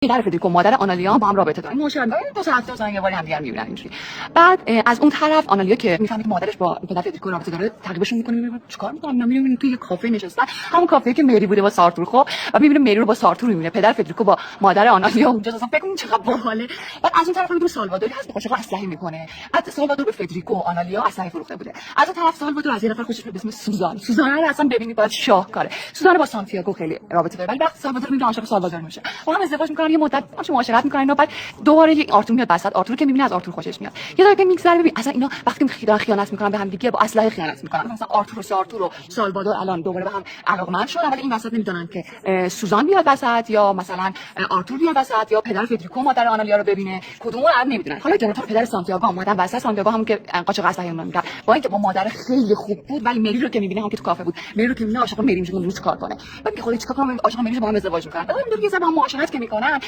پدر فدریکو مادر آنالیا با هم رابطه دارن، معاشرت دارن، دو سه هفته مثلا یه باری همدیگه میبینن اینجوری. بعد از اون طرف آنالیا که میفهمه که مادرش با پدر فدریکو رابطه داره، تعقیبشون میکنه، میبینه چیکار میکنن، میبینه توی یه کافه نشستن، همون کافه‌ای که مری بوده با سارتور. خب و میبینه مری رو با سارتور میبینه، پدر فدریکو با مادر آنالیا اونجا، اصلا فکر کنید چقدر باحاله. بعد از اون طرف میبینه سالوادوری هست که قاشق اسلحه میکنه. بعد سالوادور به فدریکو و آنالیا اسلحه فروخته بوده. از اون طرف سالوادور از یه نفر خوشش به اسم سوزان رو اصلا ببینید باید شاهکاره. سوزان با سانتیاگو خیلی رابطه داره، ولی وقتی سالوادور میبینه عاشق سالوادور میشه، با هم ازدواج میکنن، یه مدت معاشرت میکنن. بعد دوباره یک آرتور میاد وسط. آرتور که میبینه از آرتور خوشش میاد، یه دفعه میگذره ببین اصلا اینا وقتی خیانت میکنن به هم دیگه با اسلحه خیانت میکنن. مثلا آرتور و سالوادور الان دوباره به هم علاقمند شدن، ولی این وسط نمیدونن که سوزان بیاد وسط یا مثلا آرتور بیاد وسط یا پدر فدریکو مادر آنالیا رو ببینه، کدومو رو نمیدونن. حالا جناب پدر سانتیاگو اومدن وسط. سانتیاگو هم که قاچاق اسلحه میکنه، با اینکه با مادر خیلی خوب بود، ولی مری رو که میبینه، هم که تو کافه بود، مری رو که میبینه عاشق مری میشه، روز کار کنه. بعد میگه خودش چیکار کنم، عاشق مری با هم ازدواج میکنن. بعد میگه یه با هم معاشرت که میکنن،